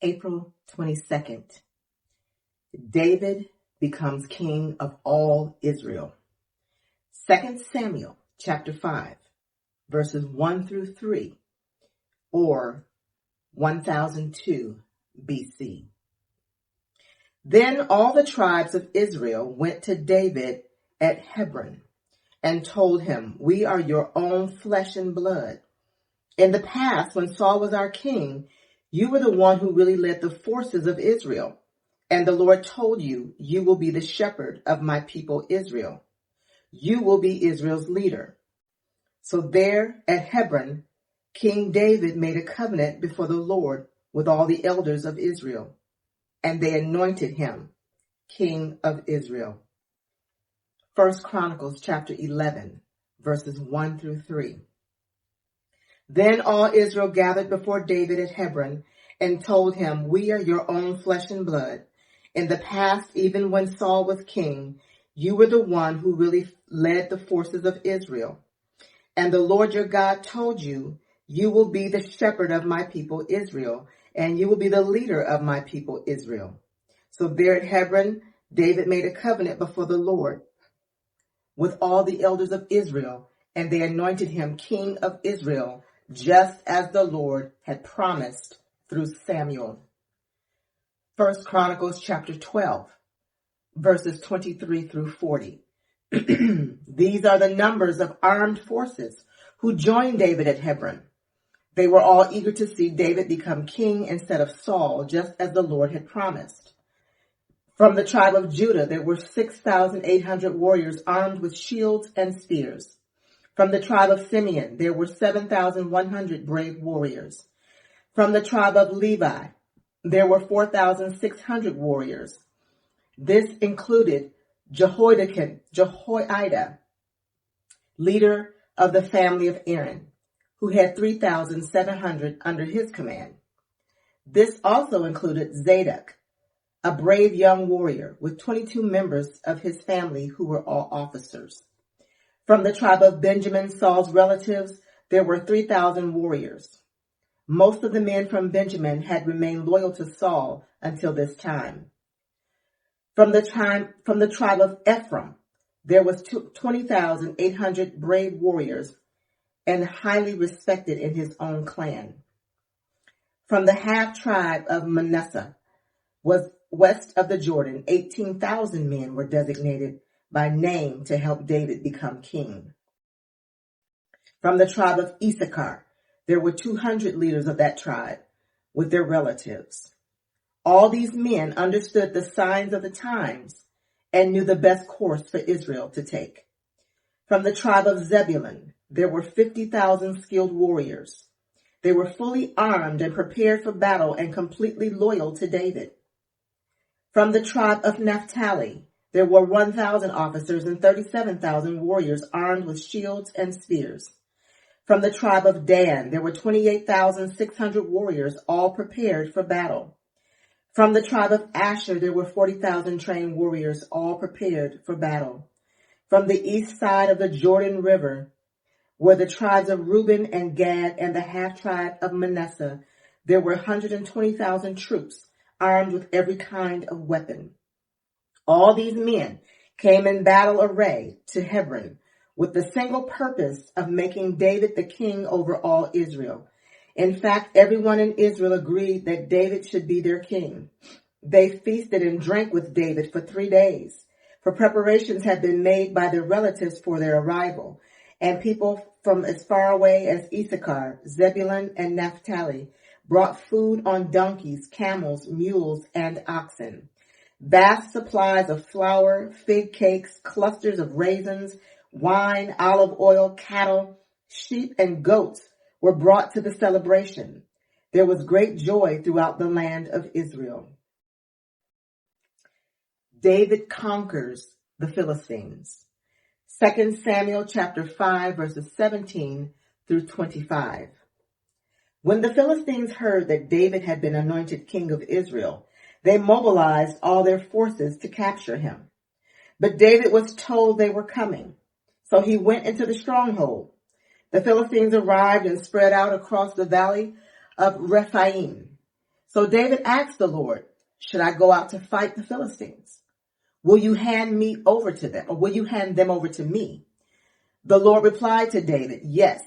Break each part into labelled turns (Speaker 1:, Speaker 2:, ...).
Speaker 1: April 22nd. David becomes king of all Israel. 2 Samuel chapter 5, verses 1 through 3, or 1002 BC. Then all the tribes of Israel went to David at Hebron and told him, "We are your own flesh and blood. In the past, when Saul was our king, you were the one who really led the forces of Israel. And the Lord told you, you will be the shepherd of my people Israel. You will be Israel's leader." So there at Hebron, King David made a covenant before the Lord with all the elders of Israel, and they anointed him king of Israel. 1 Chronicles chapter 11, verses 1 through 3. Then all Israel gathered before David at Hebron and told him, "We are your own flesh and blood. In the past, even when Saul was king, you were the one who really led the forces of Israel. And the Lord your God told you, you will be the shepherd of my people Israel, and you will be the leader of my people Israel." So there at Hebron, David made a covenant before the Lord with all the elders of Israel, and they anointed him king of Israel, just as the Lord had promised through Samuel. 1 Chronicles chapter 12, verses 23 through 40. These are the numbers of armed forces who joined David at Hebron. They were all eager to see David become king instead of Saul, just as the Lord had promised. From the tribe of Judah, there were 6,800 warriors armed with shields and spears. From the tribe of Simeon, there were 7,100 brave warriors. From the tribe of Levi, there were 4,600 warriors. This included Jehoiada, leader of the family of Aaron, who had 3,700 under his command. This also included Zadok, a brave young warrior with 22 members of his family who were all officers. From the tribe of Benjamin, Saul's relatives, there were 3,000 warriors. Most of the men from Benjamin had remained loyal to Saul until this time. From the tribe of Ephraim, there was 20,800 brave warriors and highly respected in his own clan. From the half-tribe of Manasseh, was west of the Jordan, 18,000 men were designated by name to help David become king. From the tribe of Issachar, there were 200 leaders of that tribe with their relatives. All these men understood the signs of the times and knew the best course for Israel to take. From the tribe of Zebulun, there were 50,000 skilled warriors. They were fully armed and prepared for battle and completely loyal to David. From the tribe of Naphtali, there were 1,000 officers and 37,000 warriors armed with shields and spears. From the tribe of Dan, there were 28,600 warriors, all prepared for battle. From the tribe of Asher, there were 40,000 trained warriors, all prepared for battle. From the east side of the Jordan River were the tribes of Reuben and Gad and the half-tribe of Manasseh. There were 120,000 troops, armed with every kind of weapon. All these men came in battle array to Hebron with the single purpose of making David the king over all Israel. In fact, everyone in Israel agreed that David should be their king. They feasted and drank with David for 3 days, for preparations had been made by their relatives for their arrival, and people from as far away as Issachar, Zebulun, and Naphtali brought food on donkeys, camels, mules, and oxen. Vast supplies of flour, fig cakes, clusters of raisins, wine, olive oil, cattle, sheep, and goats were brought to the celebration. There was great joy throughout the land of Israel. David conquers the Philistines. 2 Samuel chapter 5, verses 17 through 25. When the Philistines heard that David had been anointed king of Israel, they mobilized all their forces to capture him. But David was told they were coming, so he went into the stronghold. The Philistines arrived and spread out across the valley of Rephaim. So David asked the Lord, should I go out to fight the Philistines? Will you hand me over to them, or will you hand them over to me? The Lord replied to David, yes,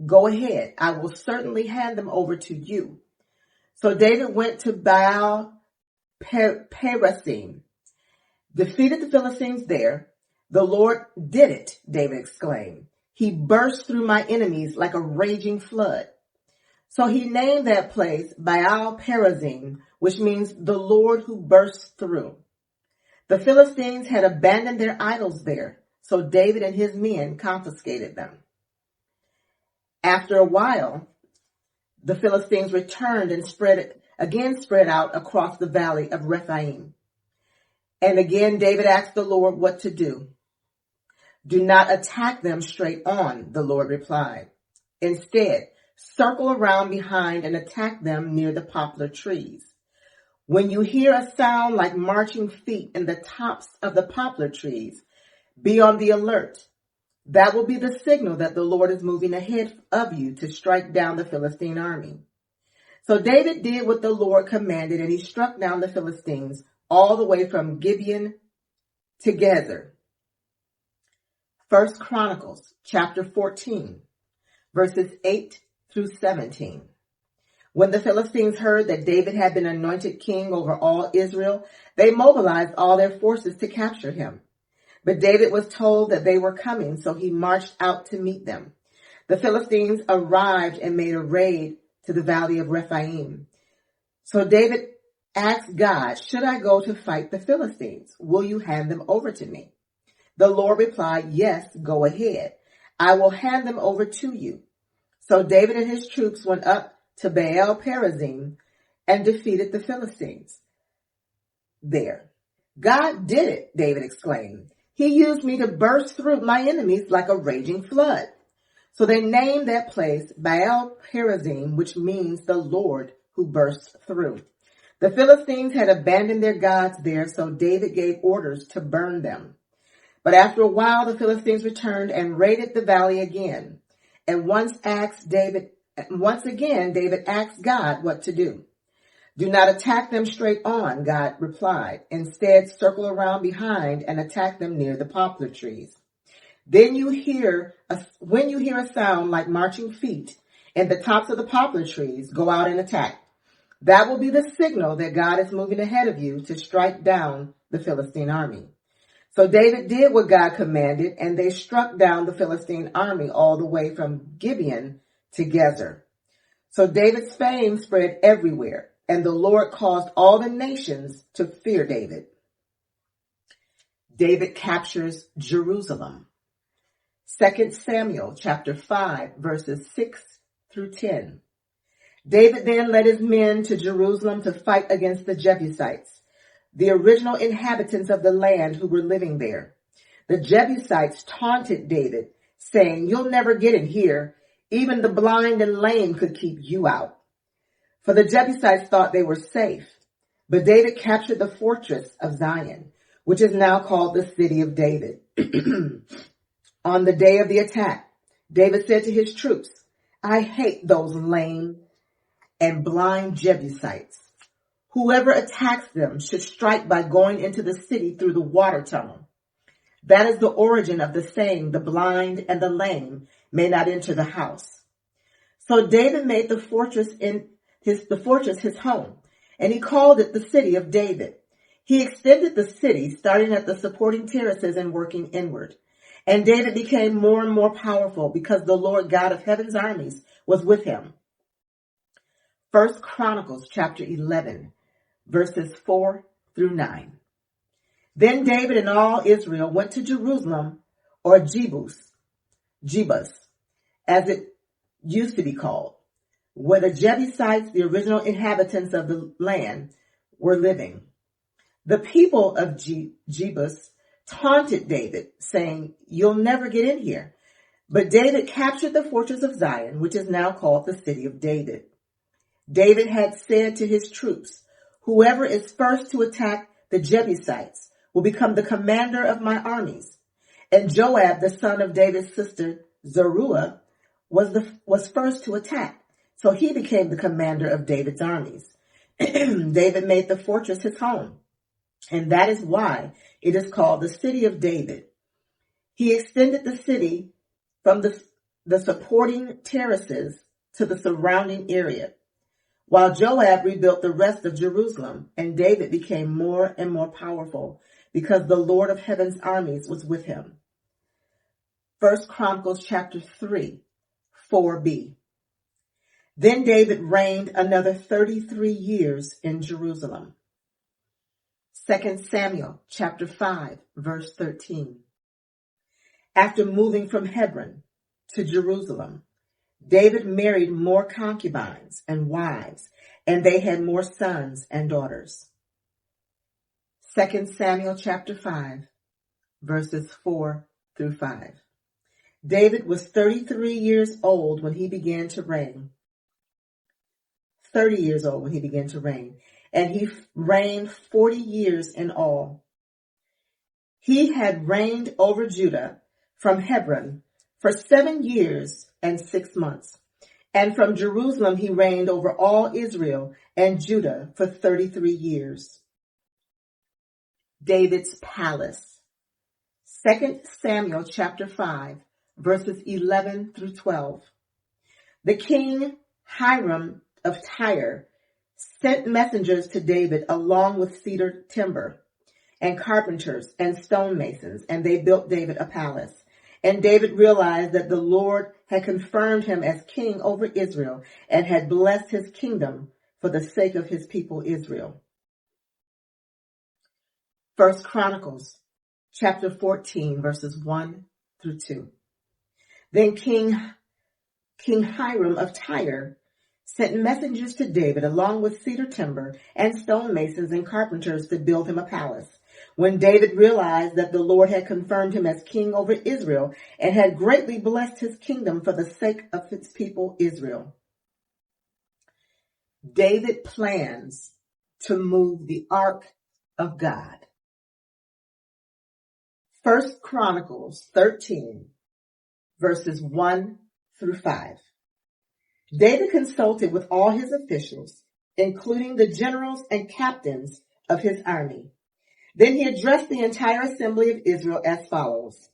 Speaker 1: go ahead. I will certainly hand them over to you. So David went to Baal Perazim, defeated the Philistines there. The Lord did it, David exclaimed. He burst through my enemies like a raging flood. So he named that place Baal Perazim, which means the Lord who bursts through. The Philistines had abandoned their idols there, so David and his men confiscated them. After a while, the Philistines returned and spread out across the valley of Rephaim. And again, David asked the Lord what to do. Do not attack them straight on, the Lord replied. Instead, circle around behind and attack them near the poplar trees. When you hear a sound like marching feet in the tops of the poplar trees, be on the alert. That will be the signal that the Lord is moving ahead of you to strike down the Philistine army. So David did what the Lord commanded, and he struck down the Philistines all the way from Gibeon to Gezer. 1 Chronicles chapter 14, verses 8 through 17. When the Philistines heard that David had been anointed king over all Israel, they mobilized all their forces to capture him. But David was told that they were coming, so he marched out to meet them. The Philistines arrived and made a raid to the valley of Rephaim. So David asked God, should I go to fight the Philistines? Will you hand them over to me? The Lord replied, yes, go ahead. I will hand them over to you. So David and his troops went up to Baal Perazim and defeated the Philistines there. God did it, David exclaimed. He used me to burst through my enemies like a raging flood. So they named that place Baal Perazim, which means the Lord who bursts through. The Philistines had abandoned their gods there, so David gave orders to burn them. But after a while, the Philistines returned and raided the valley again. And once again, David asked God what to do. Do not attack them straight on, God replied. Instead, circle around behind and attack them near the poplar trees. Then when you hear a sound like marching feet in the tops of the poplar trees, go out and attack. That will be the signal that God is moving ahead of you to strike down the Philistine army. So David did what God commanded, and they struck down the Philistine army all the way from Gibeon to Gezer. So David's fame spread everywhere, and the Lord caused all the nations to fear David. David captures Jerusalem. 2 Samuel chapter 5, verses 6 through 10. David then led his men to Jerusalem to fight against the Jebusites, the original inhabitants of the land who were living there. The Jebusites taunted David, saying, "You'll never get in here. Even the blind and lame could keep you out." For the Jebusites thought they were safe. But David captured the fortress of Zion, which is now called the City of David. On the day of the attack, David said to his troops, "I hate those lame and blind Jebusites. Whoever attacks them should strike by going into the city through the water tunnel." That is the origin of the saying, "The blind and the lame may not enter the house." So David made the fortress his home, and he called it the City of David. He extended the city, starting at the supporting terraces and working inward. And David became more and more powerful because the Lord God of heaven's armies was with him. 1 Chronicles chapter 11, verses 4 through 9. Then David and all Israel went to Jerusalem, or Jebus, as it used to be called, where the Jebusites, the original inhabitants of the land, were living. The people of Jebus taunted David, saying, "You'll never get in here." But David captured the fortress of Zion, which is now called the City of David. David had said to his troops, "Whoever is first to attack the Jebusites will become the commander of my armies." And Joab, the son of David's sister Zeruiah, was first to attack. So he became the commander of David's armies. David made the fortress his home, and that is why it is called the City of David. He extended the city from the supporting terraces to the surrounding area, while Joab rebuilt the rest of Jerusalem, and David became more and more powerful because the Lord of Heaven's armies was with him. 1 Chronicles chapter 3, 4b. Then David reigned another 33 years in Jerusalem. 2 Samuel chapter 5, verse 13. After moving from Hebron to Jerusalem, David married more concubines and wives, and they had more sons and daughters. 2 Samuel chapter 5, verses 4 through 5. David was 33 years old when he began to reign. 30 years old when he began to reign, and he reigned 40 years in all. He had reigned over Judah from Hebron for 7 years and 6 months, and from Jerusalem he reigned over all Israel and Judah for 33 years. David's palace. 2 Samuel chapter 5, verses 11 through 12. The king Hiram of Tyre sent messengers to David along with cedar timber and carpenters and stonemasons, and they built David a palace. And David realized that the Lord had confirmed him as king over Israel and had blessed his kingdom for the sake of his people Israel. 1 Chronicles chapter 14, verses 1 through 2. Then King Hiram of Tyre sent messengers to David along with cedar timber and stonemasons and carpenters to build him a palace. When David realized that the Lord had confirmed him as king over Israel and had greatly blessed his kingdom for the sake of his people Israel. David plans to move the ark of God. 1 Chronicles 13, verses 1 through 5. David consulted with all his officials, including the generals and captains of his army. Then he addressed the entire assembly of Israel as follows.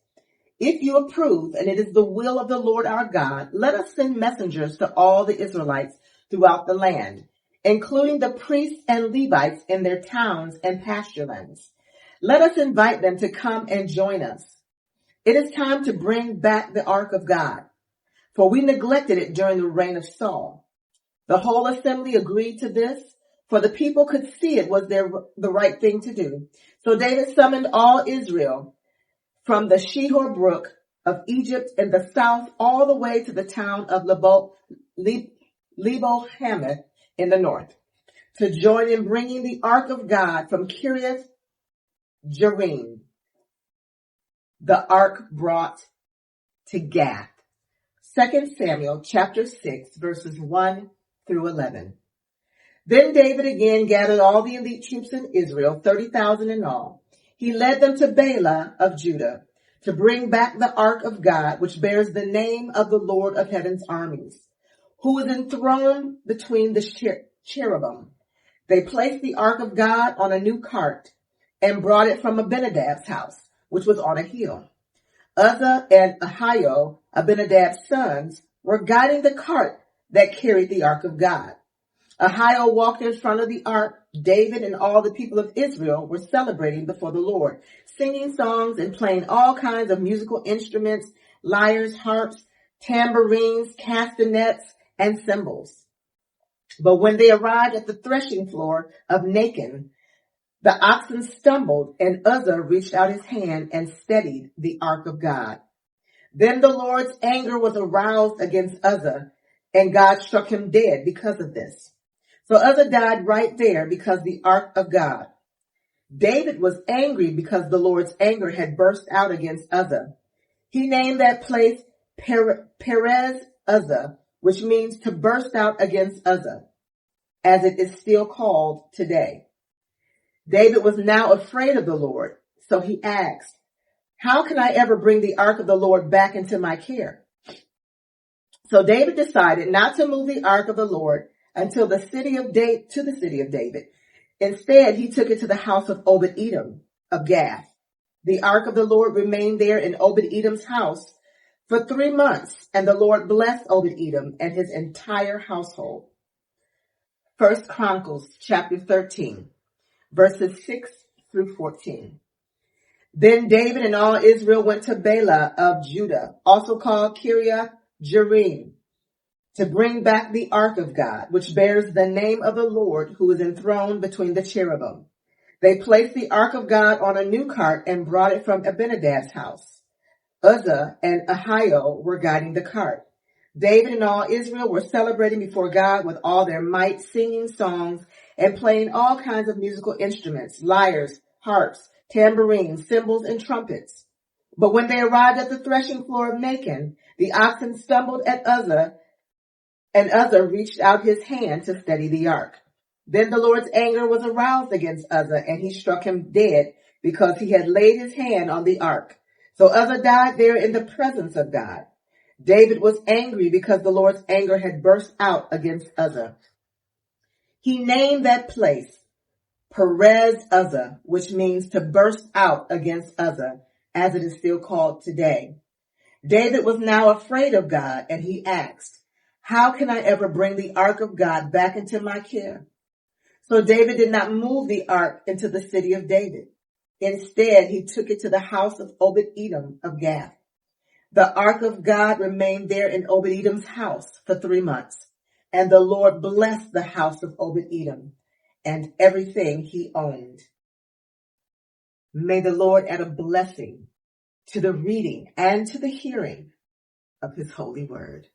Speaker 1: If you approve, and it is the will of the Lord our God, let us send messengers to all the Israelites throughout the land, including the priests and Levites in their towns and pasture lands. Let us invite them to come and join us. It is time to bring back the ark of God, for we neglected it during the reign of Saul. The whole assembly agreed to this, for the people could see it was the right thing to do. So David summoned all Israel from the Shihor Brook of Egypt in the south all the way to the town of Lebo-Hamath in the north, to join in bringing the ark of God from Kiriath Jearim. The ark brought to Gath. 2 Samuel chapter 6, verses 1 through 11. Then David again gathered all the elite troops in Israel, 30,000 in all. He led them to Bela of Judah to bring back the ark of God, which bears the name of the Lord of Heaven's armies, who is enthroned between the cherubim. They placed the ark of God on a new cart and brought it from Abinadab's house, which was on a hill. Uzzah and Ahio, Abinadab's sons, were guiding the cart that carried the ark of God. Ahio walked in front of the ark. David and all the people of Israel were celebrating before the Lord, singing songs and playing all kinds of musical instruments, lyres, harps, tambourines, castanets, and cymbals. But when they arrived at the threshing floor of Nacon, the oxen stumbled, and Uzzah reached out his hand and steadied the ark of God. Then the Lord's anger was aroused against Uzzah, and God struck him dead because of this. So Uzzah died right there because the ark of God. David was angry because the Lord's anger had burst out against Uzzah. He named that place Perez Uzzah, which means to burst out against Uzzah, as it is still called today. David was now afraid of the Lord, so he asked, how can I ever bring the ark of the Lord back into my care? So David decided not to move the ark of the Lord until the city of David. Instead, he took it to the house of Obed-Edom of Gath. The ark of the Lord remained there in Obed-Edom's house for 3 months, and the Lord blessed Obed-Edom and his entire household. 1 Chronicles chapter 13, verses 6 through 14. Then David and all Israel went to Bela of Judah, also called Kiriath Jearim, to bring back the ark of God, which bears the name of the Lord, who is enthroned between the cherubim. They placed the ark of God on a new cart and brought it from Abinadab's house. Uzzah and Ahio were guiding the cart. David and all Israel were celebrating before God with all their might, singing songs and playing all kinds of musical instruments, lyres, harps, tambourines, cymbals, and trumpets. But when they arrived at the threshing floor of Nacon, the oxen stumbled at Uzzah, and Uzzah reached out his hand to steady the ark. Then the Lord's anger was aroused against Uzzah, and he struck him dead because he had laid his hand on the ark. So Uzzah died there in the presence of God. David was angry because the Lord's anger had burst out against Uzzah. He named that place Perez Uzzah, which means to burst out against Uzzah, as it is still called today. David was now afraid of God, and he asked, "How can I ever bring the ark of God back into my care?" So David did not move the ark into the city of David. Instead, he took it to the house of Obed-Edom of Gath. The ark of God remained there in Obed-Edom's house for 3 months, and the Lord blessed the house of Obed-Edom and everything he owned. May the Lord add a blessing to the reading and to the hearing of his holy word.